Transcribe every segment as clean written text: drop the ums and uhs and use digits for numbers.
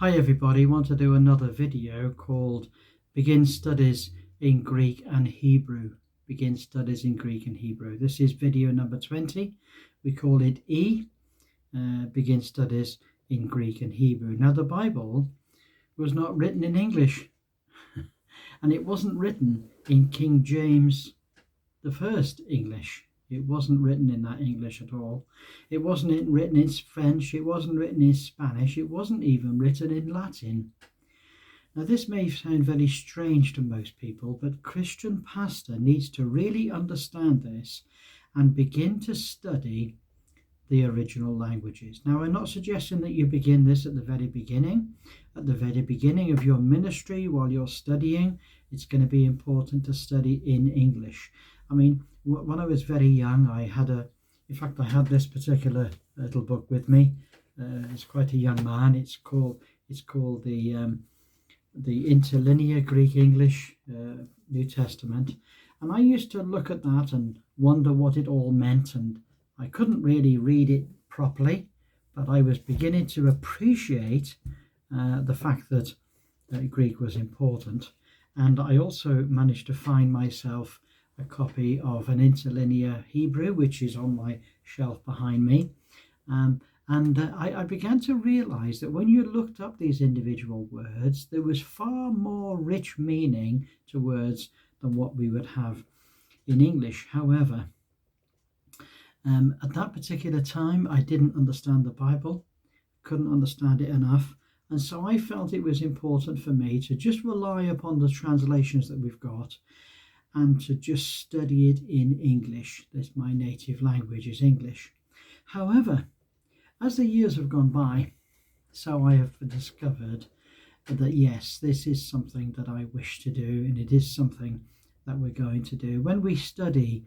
Hi everybody, I want to do another video called Begin Studies in Greek and Hebrew. Begin Studies in Greek and Hebrew. This is video number 20. We call it E, Begin Studies in Greek and Hebrew. Now the Bible was not written in English and it wasn't written in King James the First English. It wasn't written in that English at all. It wasn't written in French. It wasn't written in Spanish. It wasn't even written in Latin. Now, this may sound very strange to most people, but Christian pastor needs to really understand this and begin to study the original languages. Now, I'm not suggesting that you begin this at the very beginning. At the very beginning of your ministry, while you're studying, it's going to be important to study in English. I mean, when I was very young, I had this particular little book with me. It's quite a young man. It's called the Interlinear Greek English New Testament, and I used to look at that and wonder what it all meant, and I couldn't really read it properly, but I was beginning to appreciate the fact that Greek was important. And I also managed to find myself a copy of an interlinear Hebrew, which is on my shelf behind me. I began to realize that when you looked up these individual words, there was far more rich meaning to words than what we would have in English. However, at that particular time, I didn't understand the Bible, couldn't understand it enough. And so I felt it was important for me to just rely upon the translations that we've got and to just study it in English. That's my native language, is English. However, as the years have gone by, so I have discovered that yes, this is something that I wish to do, and it is something that we're going to do. When we study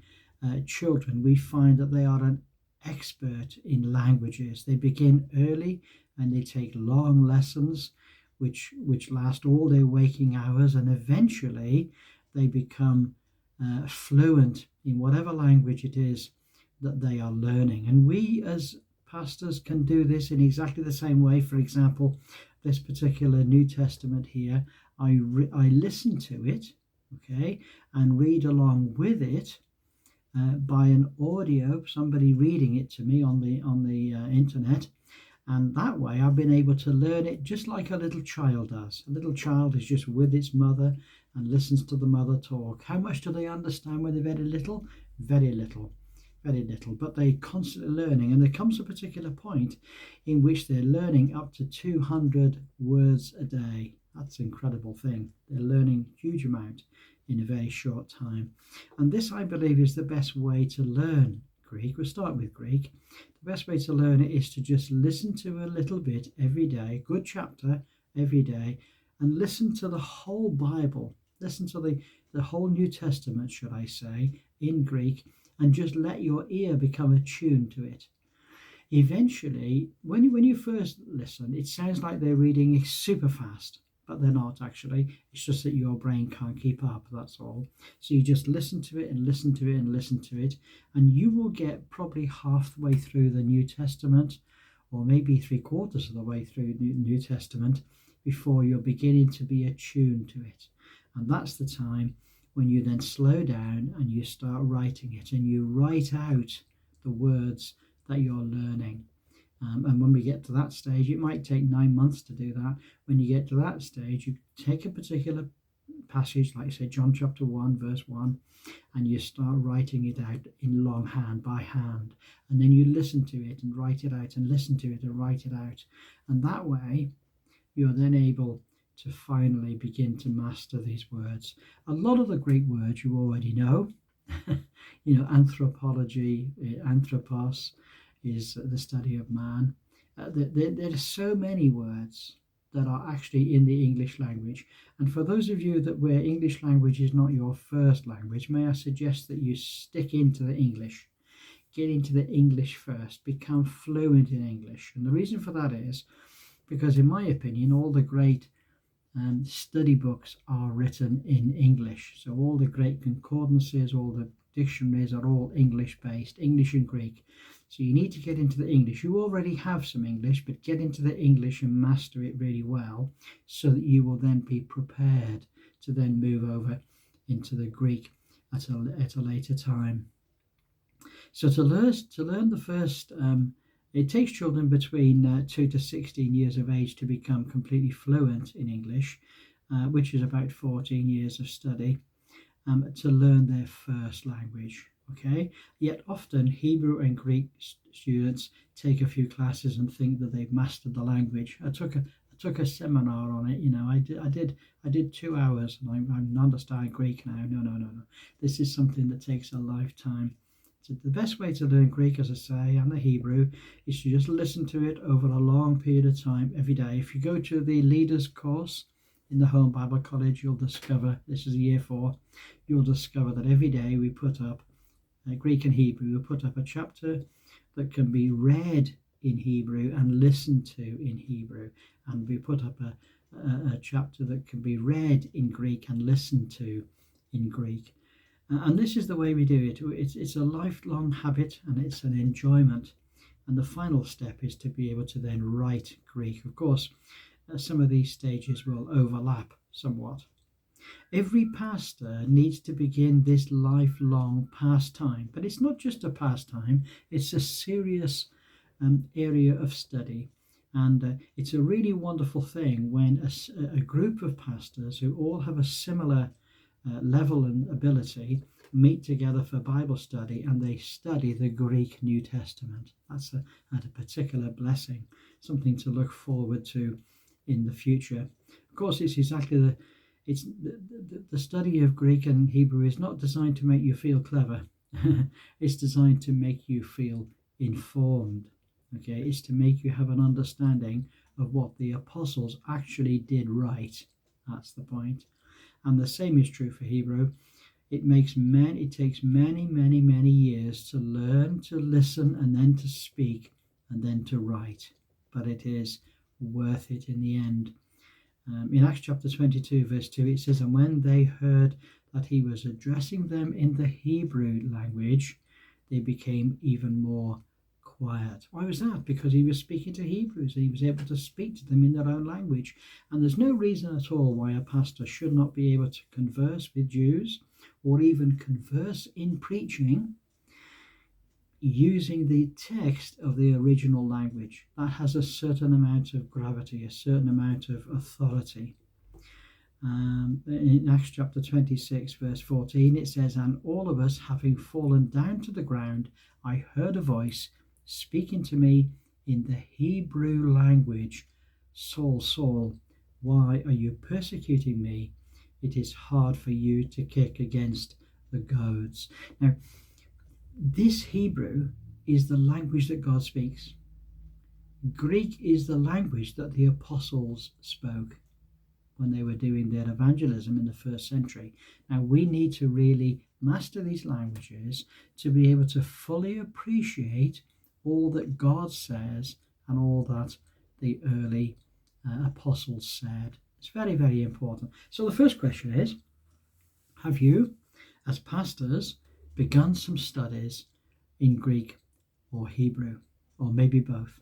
children, we find that they are an expert in languages. They begin early and they take long lessons which last all their waking hours, and eventually they become fluent in whatever language it is that they are learning. And we as pastors can do this in exactly the same way. For example, this particular New Testament here, I listen to it, okay, and read along with it by an audio, somebody reading it to me on the internet. And that way I've been able to learn it just like a little child does. A little child is just with its mother and listens to the mother talk. How much do they understand when they're very little? Very little, very little. But they're constantly learning. And there comes a particular point in which they're learning up to 200 words a day. That's an incredible thing. They're learning a huge amount in a very short time. And this, I believe, is the best way to learn Greek. We'll start with Greek. The best way to learn it is to just listen to a little bit every day, good chapter every day, and listen to the whole Bible. Listen to the whole New Testament, should I say, in Greek, and just let your ear become attuned to it. Eventually, when you first listen, it sounds like they're reading super fast, but they're not actually. It's just that your brain can't keep up, that's all. So you just listen to it and listen to it and listen to it, and you will get probably halfway through the New Testament, or maybe 3/4 of the way through the New Testament, before you're beginning to be attuned to it. And that's the time when you then slow down and you start writing it, and you write out the words that you're learning. And when we get to that stage, it might take 9 months to do that. When you get to that stage, you take a particular passage, like say John chapter 1, verse 1, and you start writing it out in longhand, by hand. And then you listen to it and write it out, and listen to it and write it out. And that way, you're then able to finally begin to master these words. A lot of the Greek words you already know. Anthropology, anthropos, is the study of man. There are so many words that are actually in the English language. And for those of you where English language is not your first language, may I suggest that you stick into the English. Get into the English first. Become fluent in English. And the reason for that is because, in my opinion, all the great study books are written in English. So all the great concordances, all the dictionaries are all English based, English and Greek. So you need to get into the English. You already have some English, but get into the English and master it really well so that you will then be prepared to then move over into the Greek at a later time. So to learn the first, it takes children between 2 to 16 years of age to become completely fluent in English, which is about 14 years of study, to learn their first language. Okay, yet often Hebrew and Greek students take a few classes and think that they've mastered the language. I took a seminar on it. I did 2 hours, and I understand Greek now. No. This is something that takes a lifetime. So the best way to learn Greek, as I say, and the Hebrew, is to just listen to it over a long period of time every day. If you go to the Leaders Course in the Home Bible College, you'll discover, this is year 4, you'll discover that every day we put up Greek and Hebrew. We put up a chapter that can be read in Hebrew and listened to in Hebrew, and we put up a chapter that can be read in Greek and listened to in Greek. And this is the way we do it. It's a lifelong habit, and it's an enjoyment. And the final step is to be able to then write Greek. Of course, some of these stages will overlap somewhat. Every pastor needs to begin this lifelong pastime, but it's not just a pastime, it's a serious area of study. And it's a really wonderful thing when a group of pastors who all have a similar level and ability meet together for Bible study, and they study the Greek New Testament. That's a particular blessing, something to look forward to in the future. Of course, it's exactly the study of Greek and Hebrew is not designed to make you feel clever. It's designed to make you feel informed. Okay, it's to make you have an understanding of what the apostles actually did right. That's the point. And the same is true for Hebrew. It takes many years to learn, to listen, and then to speak, and then to write. But it is worth it in the end. In Acts chapter 22, verse 2, it says, "And when they heard that he was addressing them in the Hebrew language, they became even more quiet." Why was that? Because he was speaking to Hebrews, and he was able to speak to them in their own language. And there's no reason at all why a pastor should not be able to converse with Jews, or even converse in preaching, using the text of the original language. That has a certain amount of gravity, a certain amount of authority. In Acts chapter 26, verse 14, it says, "And all of us, having fallen down to the ground, I heard a voice speaking to me in the Hebrew language, 'Saul, Saul, why are you persecuting me? It is hard for you to kick against the goads.'" Now, this Hebrew is the language that God speaks. Greek is the language that the apostles spoke when they were doing their evangelism in the first century. Now, we need to really master these languages to be able to fully appreciate all that God says and all that the early apostles said. It's very, very important. So the first question is, have you, as pastors, begun some studies in Greek or Hebrew, or maybe both?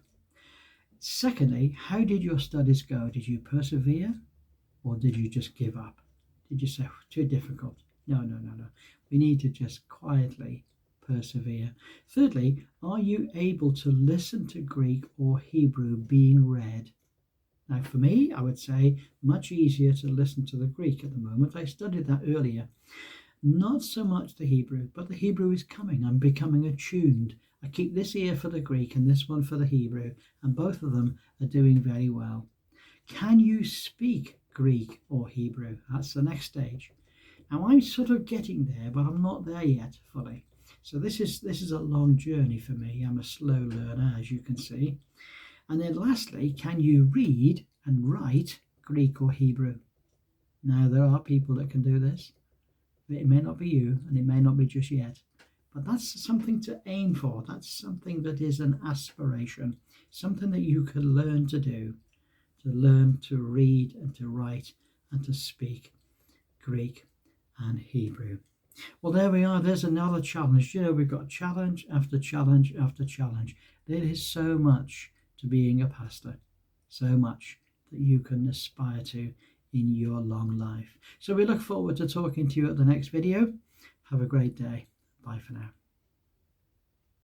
Secondly, how did your studies go? Did you persevere, or did you just give up? Did you say, too difficult? No. We need to just quietly persevere. Thirdly, are you able to listen to Greek or Hebrew being read? Now, for me, I would say much easier to listen to the Greek at the moment. I studied that earlier. Not so much the Hebrew, but the Hebrew is coming. I'm becoming attuned. I keep this ear for the Greek and this one for the Hebrew, and both of them are doing very well. Can you speak Greek or Hebrew? That's the next stage. Now, I'm sort of getting there, but I'm not there yet fully. So this is a long journey for me. I'm a slow learner, as you can see. And then lastly, can you read and write Greek or Hebrew? Now, there are people that can do this. It may not be you, and it may not be just yet, but that's something to aim for. That's something that is an aspiration, something that you can learn to do, to learn to read and to write and to speak Greek and Hebrew. Well, there we are. There's another challenge. We've got challenge after challenge after challenge. There is so much to being a pastor, so much that you can aspire to in your long life. So we look forward to talking to you at the next video. Have a great day. Bye for now.